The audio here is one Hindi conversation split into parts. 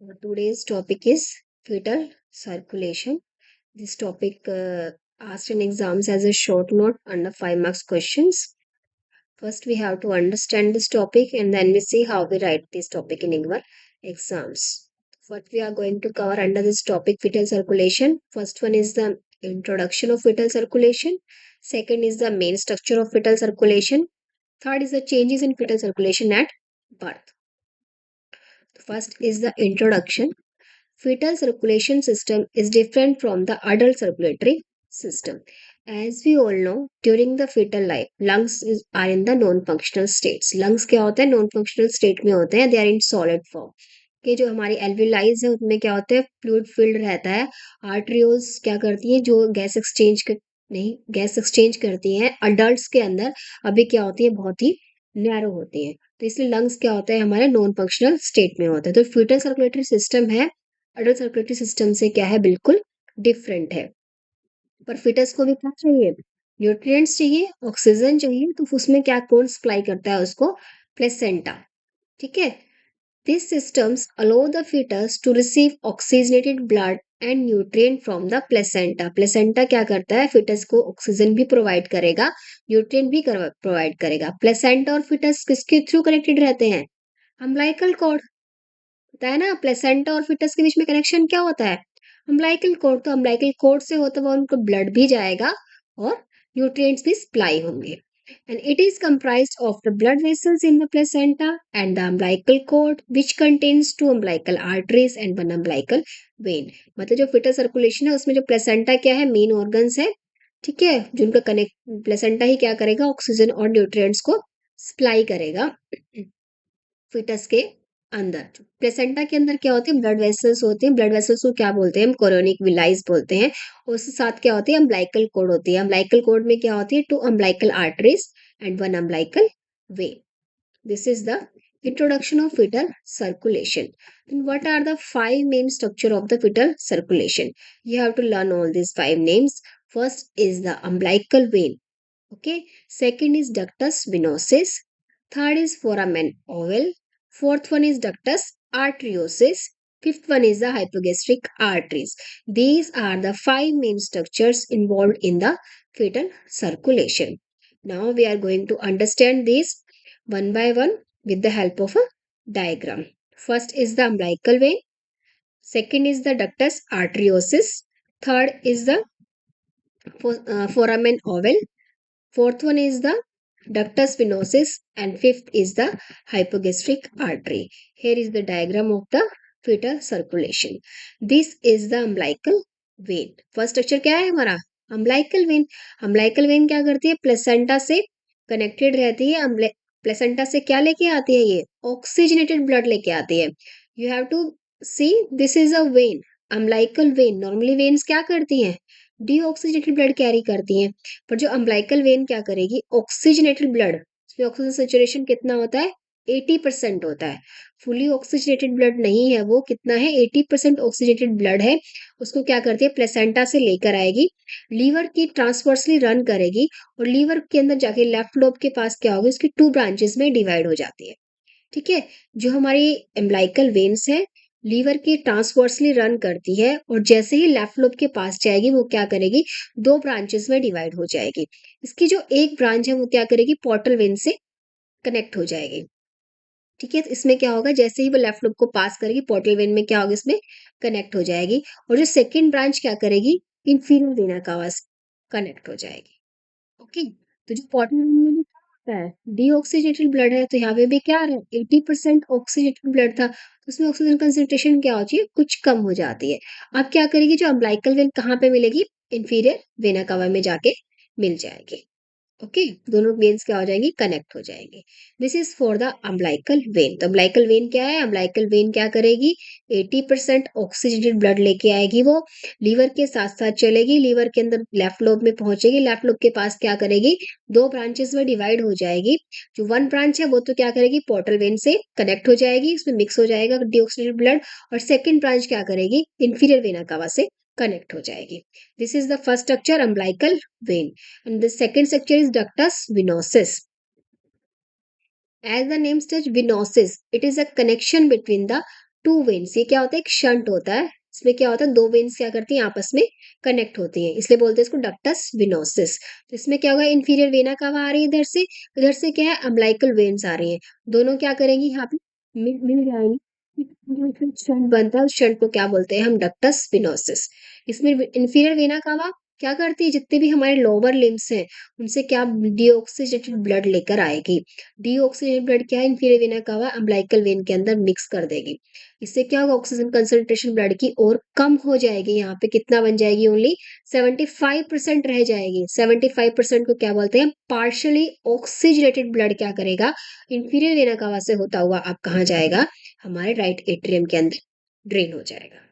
Today's topic is fetal circulation. This topic asked in exams as a short note under 5 marks questions. First, we have to understand this topic and then we see how we write this topic in our exams. What we are going to cover under this topic, fetal circulation. First one is the introduction of fetal circulation. Second is the main structure of fetal circulation. Third is the changes in fetal circulation at birth. First is the introduction. Fetal circulation system is different from the adult circulatory system. As we all know, during the fetal life, are in the non-functional states. Lungs क्या होते हैं non-functional state में होते हैं, they are in solid form. कि जो हमारी एल्विलाइज है उसमें क्या होता है फ्लूइड फिल्ड रहता है. आर्ट्रियोल्स क्या करती है जो गैस एक्सचेंज करती हैं अडल्ट्स के अंदर अभी क्या होती है बहुत ही नैरो होती है. तो इसलिए लंग्स क्या होता है हमारे नॉन फंक्शनल स्टेट में होता है. तो फीटल सर्कुलेटरी सिस्टम है अडल्ट सर्कुलेटरी सिस्टम से क्या है बिल्कुल डिफरेंट है. पर फिटस को भी क्या चाहिए न्यूट्रिएंट्स चाहिए ऑक्सीजन चाहिए. तो उसमें क्या कौन सप्लाई करता है उसको प्लेसेंटा. ठीक है. These systems allow the fetus to receive oxygenated blood and nutrient from the placenta. Placenta क्या करता है fetus को ऑक्सीजन भी प्रोवाइड करेगा न्यूट्रिएंट भी प्रोवाइड करेगा. प्लेसेंटा और fetus किसके थ्रू कनेक्टेड रहते हैं अम्बिलिकल कॉर्ड. होता है ना प्लेसेंटा और fetus के बीच में कनेक्शन क्या होता है अम्बिलिकल कॉर्ड. तो अम्बिलिकल कॉर्ड से होता हुआ उनको ब्लड भी जाएगा और न्यूट्रिएंट्स भी सप्लाई होंगे. And it is comprised of the blood vessels in the placenta and the umbilical cord which contains two umbilical arteries and one umbilical vein. मतलब जो fetal circulation है उसमें जो placenta क्या है मेन ऑर्गन्स है. ठीक है. जिनका कनेक्ट प्लेसेंटा ही क्या करेगा ऑक्सीजन और न्यूट्रिएंट्स को सप्लाई करेगा फिटस के अंदर. प्लेसेंटा के अंदर क्या होते हैं ब्लड वेसल्स होते हैं. ब्लड वेसल्स को क्या बोलते हैं हम कोरोनिक विलाइज बोलते हैं. उसके साथ क्या होती है अम्बिलिकल कोड होती है. अम्बिलिकल कोड में क्या होती है two umbilical arteries and one umbilical vein. This is the introduction of fetal circulation. And what are the 5 main structure of the fetal circulation? You have to learn all these 5 names. First is the umbilical vein. Okay. Second is ductus venosus. Third is foramen ovale. Fourth one is ductus arteriosus. Fifth one is the hypogastric arteries. These are the 5 main structures involved in the fetal circulation. Now we are going to understand these one by one with the help of a diagram. First is the umbilical vein. Second is the ductus arteriosus. Third is the foramen ovale. Fourth one is the ductus venosus and fifth is the hypogastric artery. Here is the diagram of the fetal circulation. This is the umbilical vein. First structure क्या है हमारा अम्बिलिकल वेन. अम्बिलिकल वेन क्या करती है प्लेसेंटा से कनेक्टेड रहती है. प्लेसेंटा से क्या लेके आती है ये ऑक्सीजनेटेड ब्लड लेके आती है. You have to see this is a vein umbilical vein. Normally veins क्या करती हैं डीऑक्सीजनेटेड ब्लड कैरी करती हैं. पर जो अम्बिलिकल वेन क्या करेगी ऑक्सीजनेटेड ब्लड उसमें ऑक्सीजन सेचुरेशन कितना होता है 80% होता है. फुली ऑक्सीजनेटेड ब्लड नहीं है वो कितना है 80% ऑक्सीजनेटेड ब्लड है. उसको क्या करती है प्लेसेंटा से लेकर आएगी लीवर की ट्रांसवर्सली रन करेगी और लीवर के अंदर जाके लेफ्ट लोब के पास क्या होगी उसकी 2 ब्रांचेस में डिवाइड हो जाती है. ठीक है. जो हमारी एम्बिलिकल वेन्स है लीवर की ट्रांसवर्सली रन करती है और जैसे ही लेफ्ट लोब के पास जाएगी वो क्या करेगी 2 ब्रांचेस में डिवाइड हो जाएगी. इसकी जो एक ब्रांच है वो क्या करेगी पोर्टल वेन से कनेक्ट हो जाएगी. ठीक है. तो इसमें क्या होगा जैसे ही वो लेफ्ट लोब को पास करेगी पोर्टल वेन में क्या होगा इसमें कनेक्ट हो जाएगी और जो सेकेंड ब्रांच क्या करेगी इंफीरियर वेना कावा से कनेक्ट हो जाएगी. ओके. तो जो पोर्टल वेन में भी क्या होता है डीऑक्सीजेटेड ब्लड है तो यहाँ पे भी क्या आ रहा है 80% ऑक्सीजेटेड ब्लड था तो उसमें ऑक्सीजन कंसेंट्रेशन क्या होती है कुछ कम हो जाती है. अब क्या करेगी जो अम्बिलिकल वेन कहाँ पे मिलेगी इंफीरियर वेना कावा में जाके मिल जाएगी. ओके. दोनों वेन्स क्या हो जाएंगी कनेक्ट हो जाएंगे. This is for the umbilical when. तो अम्बिलिकल वेन क्या है अम्बिलिकल वेन क्या करेगी 80% ऑक्सीजनेटेड ब्लड लेके आएगी वो लीवर के साथ साथ चलेगी लीवर के अंदर लेफ्ट लोब में पहुंचेगी. लेफ्ट लोब के पास क्या करेगी 2 ब्रांचेस में डिवाइड हो जाएगी. जो 1 ब्रांच है वो तो क्या करेगी पोर्टल वेन से कनेक्ट हो जाएगी उसमें मिक्स हो जाएगा डीऑक्सीजेटेड ब्लड और सेकेंड ब्रांच क्या करेगी इंफीरियर वेना कावा से कनेक्ट हो जाएगी. This is the first structure umbilical when. And the second structure is ductus venosus. As the name says venosus, it is a connection between the two veins, ये क्या होता है, एक शंट होता है। इसमें क्या होता है, दो वेन्स क्या करती हैं, आपस में कनेक्ट होती हैं, इसलिए बोलते हैं इसको डक्टस विनोसिस। तो इसमें क्या होगा, इंफीरियर वेना कवा आ रही है इधर से क्या है, अम्बिलिकल वेन्स आ रही हैं। दोनों क्या करेंगी, यहाँ पे मिल जाएंगी, शंट बनता है, उस शंट को क्या बोलते हैं हम, डक्टस विनोसिस। इसमें इंफीरियर वेना कवा क्या करती है, जितने भी हमारे लोअर लिम्स हैं उनसे क्या डीऑक्सीजेटेड ब्लड लेकर आएगी। डीऑक्सीजेटेड ब्लड क्या है, इंफीरियर वेना कवा अम्बिलिकल वेन के अंदर मिक्स कर देगी। इससे क्या होगा, ऑक्सीजन कंसंट्रेशन ब्लड की और कम हो जाएगी। यहाँ पे कितना बन जाएगी, ओनली 75% रह जाएगी। 75% को क्या बोलते हैं, पार्शली ऑक्सीजनेटेड ब्लड क्या करेगा, इंफीरियर वेना कवा से होता हुआ अब कहाँ जाएगा, हमारे राइट एट्रियम के अंदर ड्रेन हो जाएगा।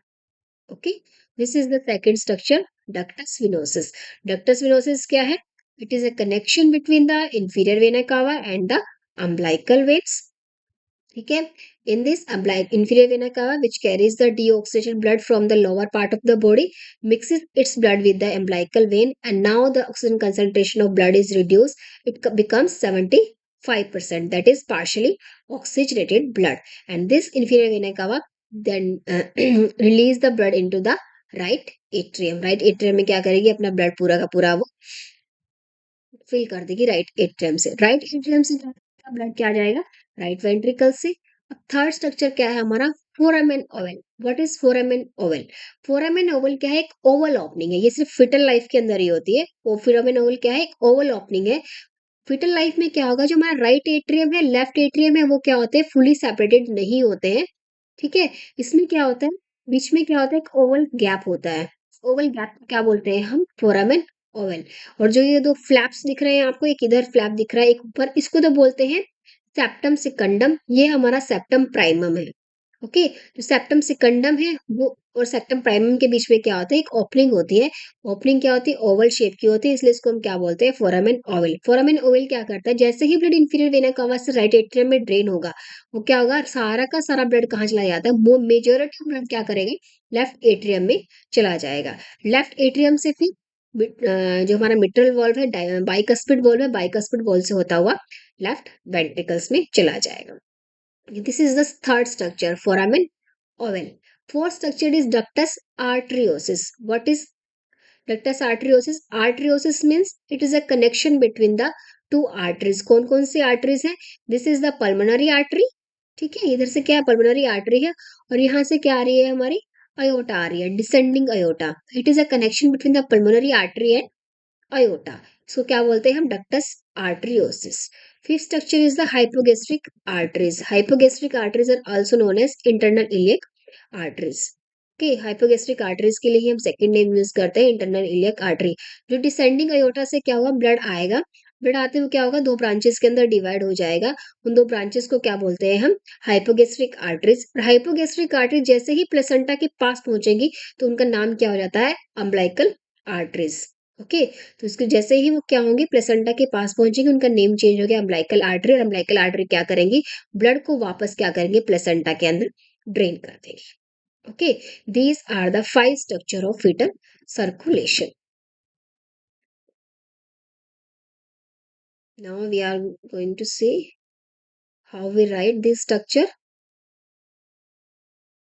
Okay, this is the second structure, ductus venosus. Ductus venosus क्या है, it is a connection between the inferior vena cava and the umbilical veins। ठीक है, in this inferior vena cava which carries the deoxygenated blood from the lower part of the body mixes its blood with the umbilical vein, and now the oxygen concentration of blood is reduced, it becomes 75%, that is partially oxygenated blood, and this inferior vena cava then release the blood into the right atrium। Right atrium में क्या करेगी, अपना ब्लड पूरा का पूरा वो फिल कर देगी राइट एट्रियम से। राइट एट्रियम से ब्लड क्या आ जाएगा, राइट वेंट्रिकल से। अब थर्ड स्ट्रक्चर क्या है हमारा, foramen Oval. What is foramen oval, foramen oval क्या है, एक ओवल ओपनिंग है, ये सिर्फ फिटल लाइफ के अंदर ही होती है। वो फोरामेन ओवल क्या है, एक ओवल ओपनिंग है। फिटल लाइफ में क्या होगा, जो हमारा राइट एट्रियम है, लेफ्ट एट्रियम है, वो क्या होते हैं, फुली सेपरेटेड नहीं होते हैं। ठीक है, इसमें क्या होता है, बीच में क्या होता है, एक ओवल गैप होता है। ओवल गैप को क्या बोलते हैं हम, फोरामेन ओवल। और जो ये दो फ्लैप्स दिख रहे हैं आपको, एक इधर फ्लैप दिख रहा है, एक ऊपर, इसको तो बोलते हैं सेप्टम सिकंडम, ये हमारा सेप्टम प्राइमम है। ओके, जो सेप्टम सिकंडम है वो और सेप्टम प्राइमम के बीच में क्या होता है, एक ओपनिंग होती है। ओपनिंग क्या होती है, ओवल शेप की होती है, इसलिए इसको हम क्या बोलते हैं, फोरामेन ओवल। फोरामेन ओवल क्या करता है, जैसे ही ब्लड इंफीरियर वेना कवा से राइट एट्रियम में ड्रेन होगा, वो क्या होगा, सारा का सारा ब्लड कहाँ चला जाता है, वो मेजोरिटी ब्लड क्या करेंगे, लेफ्ट एट्रियम में चला जाएगा। लेफ्ट एट्रियम से फिर जो हमारा मिट्रल वॉल्व है, बाइकस्पिड वॉल्व है, बाइकस्पिड वॉल्व से होता हुआ लेफ्ट वेंट्रिकल्स में चला जाएगा। This is the third structure, foramen oval. Fourth structure is ductus arteriosus. What is ductus arteriosus? Arteriosus means it is a connection between the two arteries. कौन कौन सी arteries है? This is the pulmonary artery. ठीक है, इधर से क्या है, pulmonary artery है, और यहाँ से क्या आ रही है हमारी, aorta आ रही है, descending aorta. It is a connection between the pulmonary artery and aorta. इसको क्या बोलते हैं हम, ductus arteriosus. Fifth structure is the hypogastric arteries. Hypogastric arteries are also known as internal iliac arteries. Okay, hypogastric arteries के लिए ही हम सेकंड नेम यूज करते हैं, इंटरनल इलियक आर्टरी। जो डिसेंडिंग अयोटा से क्या होगा, ब्लड आएगा, ब्लड आते हुए क्या होगा, दो ब्रांचेस के अंदर डिवाइड हो जाएगा। उन दो ब्रांचेस को क्या बोलते हैं हम, हाइपोगेस्ट्रिक आर्टरीज। हाइपोगेस्ट्रिक आर्टरी जैसे ही प्लेसेंटा के पास पहुंचेगी तो उनका नाम क्या हो जाता है, अम्बिलिकल आर्टरीज। ओके, तो इसके जैसे ही वो क्या होंगे, प्लेसेंटा के पास पहुंचेंगे, उनका नेम चेंज हो गया अम्बिलिकल आर्टरी, और अम्बिलिकल आर्टरी क्या करेंगी, ब्लड को वापस क्या करेंगे, प्लेसेंटा के अंदर ड्रेन कर देंगे। Okay, these are the five structure of fetal circulation. Now we are going to see how we write this structure.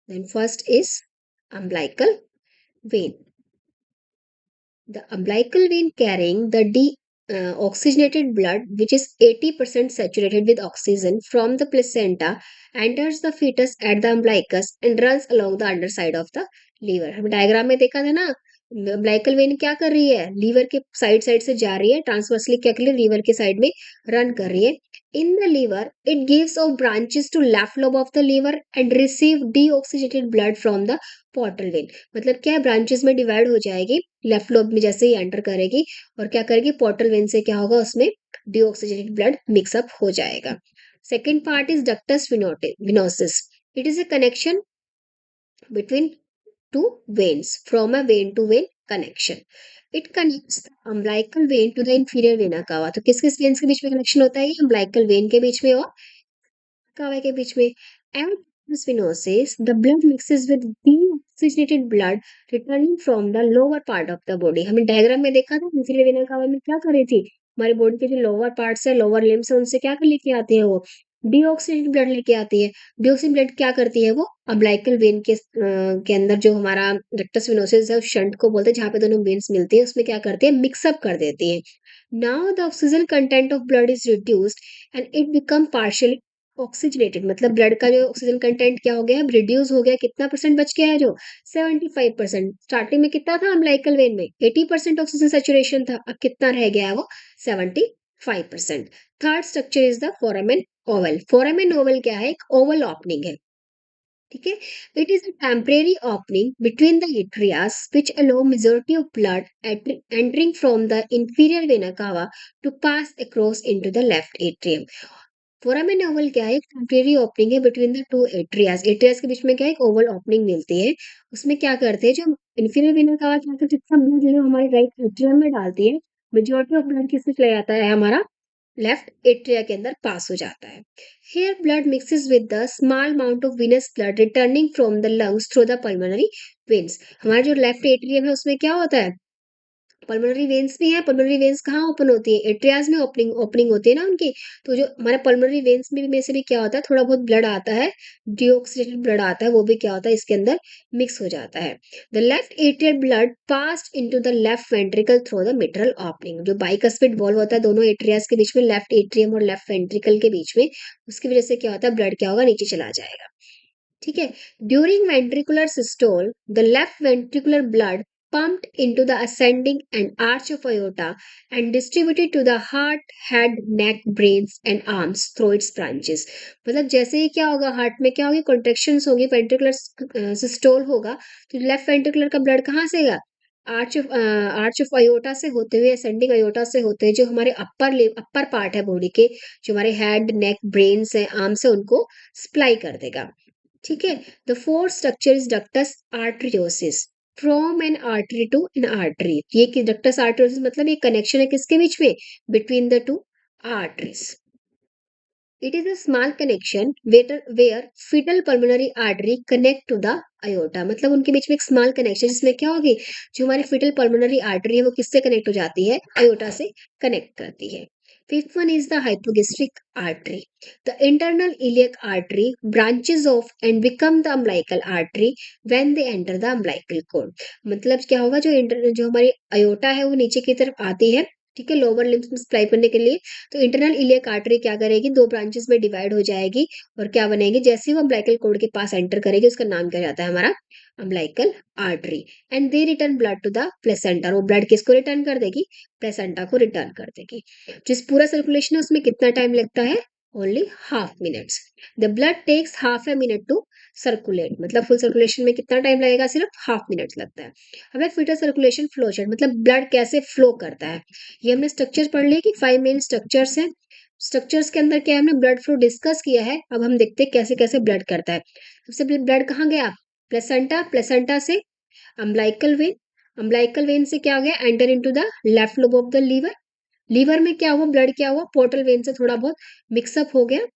Then first is umbilical vein. The umbilical vein carrying the oxygenated blood, which is 80% saturated with oxygen from the placenta, enters the fetus at the umbilicus and runs along the underside of the liver. हम डायग्राम में देखा था ना, umbilical vein क्या कर रही है, लीवर के साइड साइड से जा रही है, ट्रांसवर्सली क्या कर रही है, लीवर के साइड में रन कर रही है। In the liver, it gives off branches to left lobe of the liver and receive deoxygenated blood from the portal vein। मतलब क्या है, ब्रांचेस में डिवाइड हो जाएगी, लेफ्ट लोब में जैसे ही एंटर करेगी और क्या करेगी, पोर्टल वेन से क्या होगा, उसमें डीऑक्सीजेनेटेड ब्लड मिक्सअप हो जाएगा। Second part is ductus venosus. It is a connection between two veins, from a vein to vein connection. It connects the umbilical vein to the inferior vena cava। तो किस किस वेन्स के बीच में कनेक्शन होता है, ये umbilical vein के बीच में और cava के बीच में। And this venosis, the blood mixes with deoxygenated blood returning from the lower part of the body। हमने डायग्राम में देखा था, inferior vena cava में क्या कर रही थी, हमारी बॉडी के जो लोअर पार्ट्स है, लोअर लिम्स है, उनसे क्या कर लेके आते हैं वो, डीऑक्सीडेटेड ब्लड लेके आती है। डीऑक्सीडेटेड ब्लड क्या करती है वो अम्बिलिकल वेन के अंदर जो हमारा रेक्टस वेनोसिस है शंट को बोलते हैं जहाँ पे दोनों वेन्स मिलती है उसमें क्या करती है मिक्सअप कर देती है। Now the oxygen content of blood is reduced and it become partially oxygenated मतलब ब्लड का जो ऑक्सीजन कंटेंट क्या हो गया है रिड्यूस हो गया कितना परसेंट बच गया है जो 75%। स्टार्टिंग में कितना था अम्बिलिकल वेन में 80% ऑक्सीजन सैचुरेशन था अब कितना रह गया है वो 75%। Third structure is the foramen oval. Foramen oval क्या है एक ओवल ओपनिंग है ठीक है। It is a temporary opening between the atrias which allow majority of blood entering from the inferior vena cava to pass across into the left atrium। Foramen oval क्या है एक टेम्परेरी ओपनिंग है बिटवीन द टू एट्रियास। एट्रियास के बीच में क्या है एक ओवल ओपनिंग मिलती है। उसमें क्या करते हैं जो इंफीरियर वेना कावा क्या करते हैं जितना ब्लड जो हमारे राइट एट्रियम में डालती है मेजॉरिटी ऑफ ब्लड किससे चला जाता है हमारा लेफ्ट एट्रिया के अंदर पास हो जाता है। Here blood mixes with the small amount of venous blood returning from the lungs through the pulmonary veins। हमारा जो लेफ्ट एट्रियम है उसमें क्या होता है पल्मोनरी वेन्स भी हैं। पल्मोनरी वेन्स कहाँ ओपन होती है एट्रियाज में ओपनिंग ओपनिंग होती है ना उनकी। तो जो हमारे पल्मोनरी वेन्स में से भी क्या होता है थोड़ा बहुत ब्लड आता है डिऑक्सीडेटेड ब्लड आता है वो भी क्या होता है इसके अंदर मिक्स हो जाता है। The left atrial blood passed into the left ventricle through the mitral opening. जो बाइकस्पिड वॉल्व होता है दोनों एट्रियाज के बीच में लेफ्ट एट्रियम और लेफ्ट वेंट्रिकल के बीच में उसकी वजह से क्या होता है ब्लड क्या होगा नीचे चला जाएगा ठीक है। During ventricular systole the left ventricular blood pumped into the ascending and arch of aorta and distributed to the heart, head, neck, brains and arms through its branches। मतलब जैसे ही क्या होगा हार्ट में क्या होगी कॉन्ट्रेक्शंस होगी वेंट्रिकुलर सिस्टोल होगा तो लेफ्ट वेंट्रिकुलर का ब्लड कहाँ से आएगा आर्च ऑफ अयोटा से होते हुए असेंडिंग अयोटा से होते हुए जो हमारे अपर पार्ट है बॉडी के जो हमारे हेड नेक ब्रेन्स है आर्म्स है उनको सप्लाई कर देगा ठीक है। The fourth structure is ductus arteriosus from an artery to an artery. ये कि डक्टस आर्टरियोसिस मतलब ये कनेक्शन है किसके बीच में between the two arteries. It is a small connection where fetal pulmonary artery connect to the aorta मतलब उनके बीच में एक स्मॉल कनेक्शन जिसमें क्या होगी जो हमारी फिटल पल्मोनरी आर्टरी है वो किससे कनेक्ट हो जाती है अयोटा से कनेक्ट करती है। Fifth one is the hypogastric artery. The internal iliac artery branches off and become the umbilical artery when they enter the umbilical cord। मतलब क्या होगा जो हमारी अयोटा है वो नीचे की तरफ आती है ठीक है लोअर लिम्स में सप्लाई करने के लिए। तो इंटरनल इलियक आर्टरी क्या करेगी दो ब्रांचेस में डिवाइड हो जाएगी और क्या बनेगी जैसे ही वो अम्बिलिकल कोड के पास एंटर करेगी उसका नाम क्या जाता है हमारा umbilical artery. And they return blood to the placenta. वो ब्लड किसको रिटर्न कर देगी प्लेसेंटा को रिटर्न कर देगी। जिस पूरा सर्कुलेशन है उसमें कितना टाइम लगता है only half minutes. The blood takes half a minute to circulate मतलब फुल सर्कुलेशन में कितना टाइम लगेगा सिर्फ हाफ मिनट लगता है। हमें फिटर सर्कुलेशन फ्लो चार्ट मतलब ब्लड कैसे फ्लो करता है ये हमने स्ट्रक्चर पढ़ लिया कि 5 मेन स्ट्रक्चर्स हैं। स्ट्रक्चर्स के अंदर क्या है हमने ब्लड फ्लो डिस्कस किया है अब हम देखते हैं कैसे कैसे ब्लड करता है। सबसे पहले ब्लड कहाँ गया प्लेसेंटा प्लेसेंटा से अम्बिलिकल वेन अम्बिलिकल वेन से क्या हो गया enter into the left lobe of the liver. Liver में क्या हुआ ब्लड क्या हुआ पोर्टल वेन से थोड़ा बहुत मिक्सअप हो गया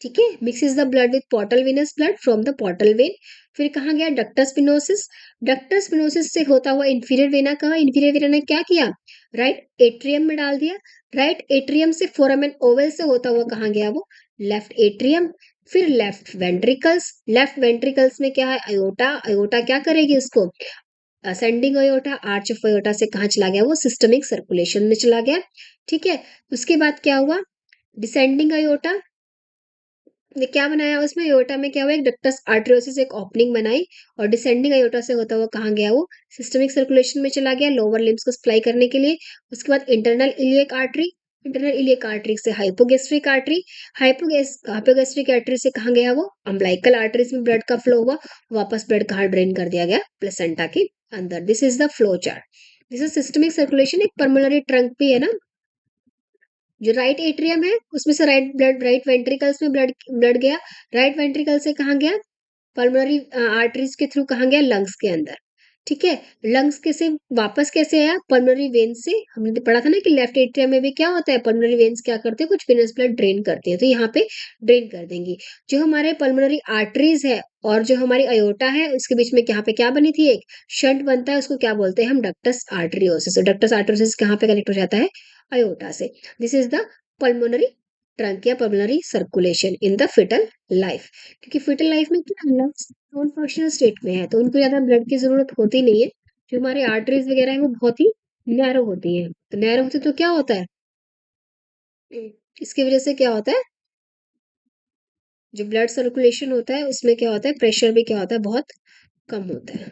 ठीक है। Mixes the blood with portal venous blood from the portal vein. फिर कहाँ गया डक्टस पिनोसिस। डक्टस पिनोसिस से होता हुआ इंफीरियर वेना कहा इंफीरियर वेना ने क्या किया राइट एट्रियम में डाल दिया। राइट एट्रियम से फोरामेन ओवल से होता हुआ कहाँ गया वो लेफ्ट एट्रियम। फिर लेफ्ट वेंट्रिकल्स में क्या है अयोटा अयोटा क्या करेगी उसको ascending aorta arch of aorta से कहाँ चला गया वो सिस्टमिक सर्कुलेशन में चला गया ठीक है। उसके बाद क्या हुआ डिसेंडिंग अयोटा ने क्या बनाया उसमें अयोटा में क्या हुआ एक डक्टस आर्टरियोसिस एक ओपनिंग बनाई और डिसेंडिंग अयोटा से होता हुआ कहाँ गया वो सिस्टमिक सर्कुलेशन में चला गया लोअर लिम्स को सप्लाई करने के लिए। उसके बाद इंटरनल इलियक आर्टरी से हाइपोगेस्ट्रिक आर्टरी हाइपोगेस्ट्रिक आर्टरी से कहाँ गया वो अम्बिलिकल आर्टरीज में ब्लड का फ्लो हुआ वापस ब्लड कहाँ ड्रेन कर दिया गया प्लेसेंटा के अंदर। This is the flow chart. This is systemic circulation एक पल्मोनरी ट्रंक भी है ना जो राइट एट्रियम है उसमें से राइट वेंट्रिकल्स में ब्लड ब्लड गया। राइट वेंट्रिकल से कहाँ गया पल्मोनरी आर्टरीज के थ्रू कहाँ गया लंग्स के अंदर ठीक है। लंग्स के से वापस कैसे आया पल्मोनरी वेन से हमने तो पढ़ा था ना कि लेफ्ट एट्रियम में भी क्या होता है पल्मोनरी वेन्स क्या करते हैं कुछ वेनस ब्लड ड्रेन करते हैं तो यहाँ पे ड्रेन कर देंगी। जो हमारे पल्मोनरी आर्टरीज है और जो हमारी अयोटा है उसके बीच में यहाँ पे क्या बनी थी एक शंट बनता है उसको क्या बोलते हैं हम डक्टस आर्टरियोसिस। डक्टस आर्टरियोसिस कहाँ पे कनेक्ट हो जाता है अयोटा से। This is the pulmonary trunk pulmonary circulation in the fetal life. क्योंकि फिटल लाइफ में क्या लंग्स नॉन फंक्शनल स्टेट में है तो उनको ज्यादा ब्लड की जरूरत होती नहीं है। जो हमारे आर्टरीज वगैरह है वो बहुत ही नैरो होती है, तो नैरो होती तो क्या होता है, इसकी वजह से क्या होता है, जो ब्लड सर्कुलेशन होता है उसमें क्या होता है, प्रेशर भी क्या होता है, बहुत कम होता है।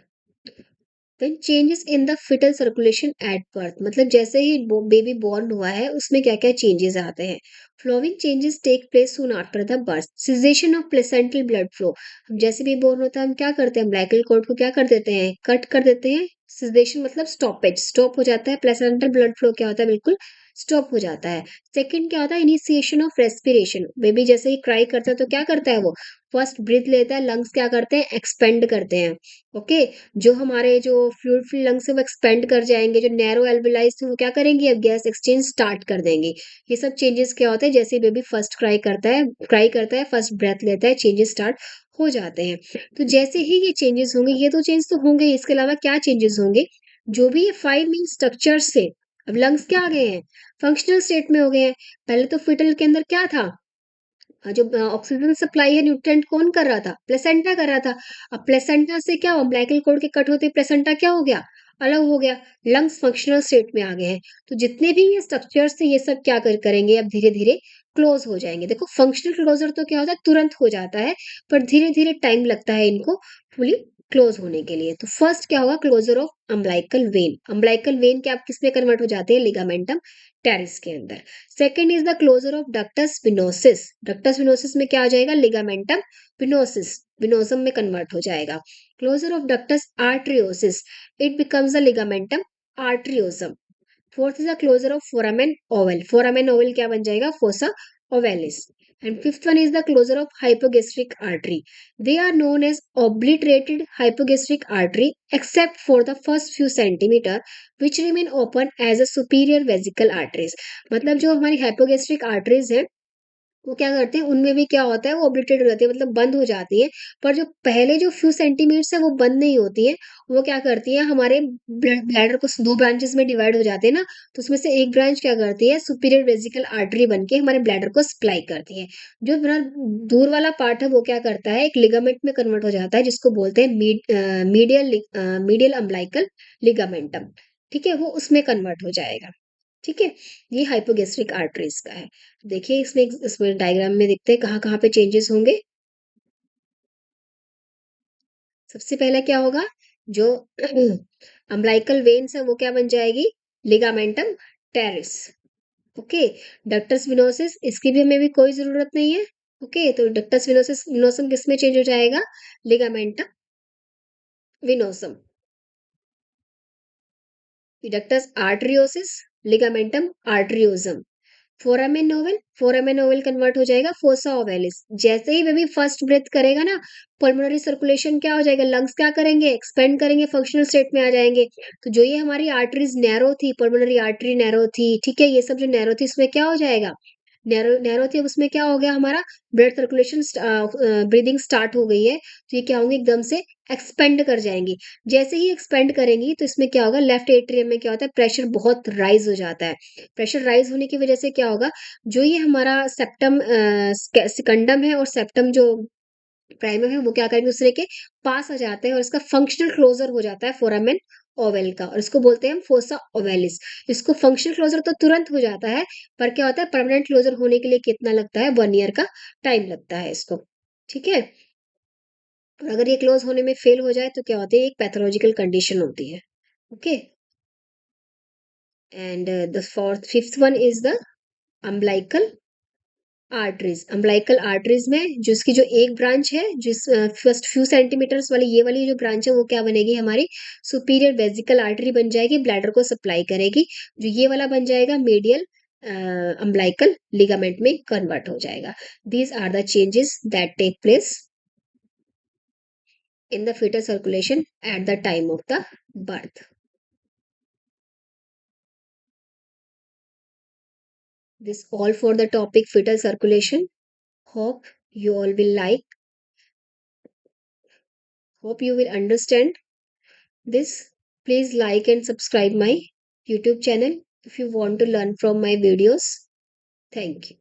Then changes in the fetal circulation at birth, मतलब जैसे ही बेबी बॉर्न हुआ है उसमें क्या क्या चेंजेस आते हैं। Following changes take place soon after the birth, cessation of placental blood flow. हम जैसे भी बॉर्न होता है हम क्या करते हैं, अम्बिलिकल कॉर्ड को क्या कर देते हैं, कट कर देते हैं। सिजेशन मतलब स्टॉपेज, स्टॉप हो जाता है, प्लेसेंटल ब्लड फ्लो क्या होता है, बिल्कुल स्टॉप हो जाता है। सेकंड क्या होता है, इनिशिएशन ऑफ रेस्पिरेशन। बेबी जैसे ही क्राई करता है तो क्या करता है वो, फर्स्ट ब्रीथ लेता है, लंग्स क्या करते हैं, एक्सपेंड करते हैं। ओके, जो हमारे जो फ्लूइड फिल्ड लंग्स है वो एक्सपेंड कर जाएंगे, जो नैरो एल्वेलाइज थे वो क्या करेंगे, अब गैस एक्सचेंज स्टार्ट कर देंगे। ये सब चेंजेस क्या होते हैं, जैसे बेबी फर्स्ट क्राई करता है फर्स्ट ब्रेथ लेता है, चेंजेस स्टार्ट हो जाते हैं। तो जैसे ही ये चेंजेस होंगे, ये तो चेंज तो होंगे ही, इसके अलावा क्या चेंजेस होंगे, जो भी ये 5 मेन स्ट्रक्चर्स से, अब लंग्स क्या आ गए हैं, फंक्शनल स्टेट में हो गए हैं। पहले तो फिटल के अंदर क्या था, जो ऑक्सीजन सप्लाई है न्यूट्रिएंट कौन कर रहा था, प्लेसेंटा कर रहा था। अब प्लेसेंटा से क्या हुआ, अम्बिलिकल कॉर्ड के कट होते प्लेसेंटा क्या हो गया, अलग हो गया, लंग्स फंक्शनल स्टेट में आ गए हैं। तो जितने भी ये स्ट्रक्चर्स थे ये सब क्या करेंगे, अब धीरे धीरे क्लोज हो जाएंगे। देखो फंक्शनल क्लोजर तो क्या होता है, तुरंत हो जाता है, पर धीरे धीरे टाइम लगता है इनको फुली क्लोज होने के लिए। तो फर्स्ट क्या होगा, closure of umbilical vein. Umbilical vein क्या किस में कन्वर्ट हो जाते हैं, लिगामेंटम टेरिस के अंदर। Second is the closure of ductus venosus. Ductus venosus में क्या आ जाएगा, लिगामेंटम विनोसिस, विनोसम में कन्वर्ट हो जाएगा। Closure of ductus arteriosus, it becomes the ligamentum arteriosum. Fourth is the closure of foramen oval, foramen oval क्या बन जाएगा, fossa ovalis. And fifth one is the closure of hypogastric artery. they are known as obliterated hypogastric artery except for the first few centimeter which remain open as a superior vesical arteries। मतलब जो हमारी हाइपोगेस्ट्रिक आर्टरीज है वो क्या करते हैं, उनमें भी क्या होता है, वो ओब्लिटेट हो जाती है, मतलब बंद हो जाती है। पर जो पहले जो फ्यू सेंटीमीटर्स है वो बंद नहीं होती है, वो क्या करती है, हमारे ब्लैडर को दो ब्रांचेस में डिवाइड हो जाते हैं ना, तो उसमें से एक ब्रांच क्या करती है, सुपीरियर वेजिकल आर्टरी बन के हमारे ब्लैडर को सप्लाई करती है। जो बड़ा दूर वाला पार्ट है वो क्या करता है, एक लिगामेंट में कन्वर्ट हो जाता है, जिसको बोलते हैं मीडियल अम्बिलिकल लिगामेंटम। ठीक है, वो उसमें कन्वर्ट हो जाएगा। ठीक है, ये हाइपोगेस्ट्रिक आर्टरीज का है। देखिए इसमें डायग्राम में देखते हैं कहाँ कहाँ पे चेंजेस होंगे। सबसे पहला क्या होगा, जो अम्बिलिकल वेन्स है वो क्या बन जाएगी, ligamentum terrace. Okay, ductus venosus इसकी भी हमें भी कोई जरूरत नहीं है। ओके, तो डक्टस विनोसिस विनोसम किस में चेंज हो जाएगा, ligamentum venosum. Ductus arteriosus, ligamentum arteriosum. Foramen oval convert हो जाएगा फोसा ओवेलिस। जैसे ही बेबी फर्स्ट ब्रेथ करेगा ना, पल्मोनरी सर्कुलेशन क्या हो जाएगा, लंग्स क्या करेंगे, एक्सपेंड करेंगे, फंक्शनल स्टेट में आ जाएंगे। तो जो ये हमारी आर्टरीज नैरो थी, पल्मोनरी आर्टरी नैरो थी, ठीक है, ये सब जो नैरो थी इसमें क्या हो जाएगा, नैरो नैरो थी, अब उसमें क्या हो गया, हमारा ब्लड सर्कुलेशन ब्रीदिंग स्टार्ट हो गई है, तो ये क्या होंगे, एकदम से एक्सपेंड कर जाएंगी। जैसे ही एक्सपेंड करेंगी तो इसमें क्या होगा, लेफ्ट एट्रियम में क्या होता है, प्रेशर बहुत राइज हो जाता है। प्रेशर राइज होने की वजह से क्या होगा, जो ये हमारा सेप्टम सिकंडम है और सेप्टम जो प्राइमम है वो क्या करेंगे, दूसरे के पास आ जाते हैं और इसका फंक्शनल क्लोजर हो जाता है फोरामेन ओवेल का, और इसको बोलते हैं हम फोसा ओवेलिस। इसको फंक्शनल क्लोजर तो तुरंत हो जाता है, पर क्या होता है, परमानेंट क्लोजर होने के लिए कितना लगता है, 1 ईयर का टाइम लगता है इसको। ठीक है, और अगर ये क्लोज होने में फेल हो जाए तो क्या होती है, एक पैथोलॉजिकल कंडीशन होती है। Okay, and the fourth fifth one is the umbilical arteries. Umbilical arteries में जिसकी जो एक ब्रांच है, जिस फर्स्ट फ्यू सेंटीमीटर्स वाली ये वाली जो ब्रांच है वो क्या बनेगी, हमारी सुपीरियर वेजिकल आर्टरी बन जाएगी, ब्लैडर को सप्लाई करेगी। जो ये वाला बन जाएगा मीडियल अम्बिलिकल लिगामेंट में कन्वर्ट हो जाएगा। These are the changes that take place in the fetal circulation at the time of the birth. This all for the topic fetal circulation. Hope you all will like, hope you will understand this. Please like and subscribe my YouTube channel if you want to learn from my videos. Thank you.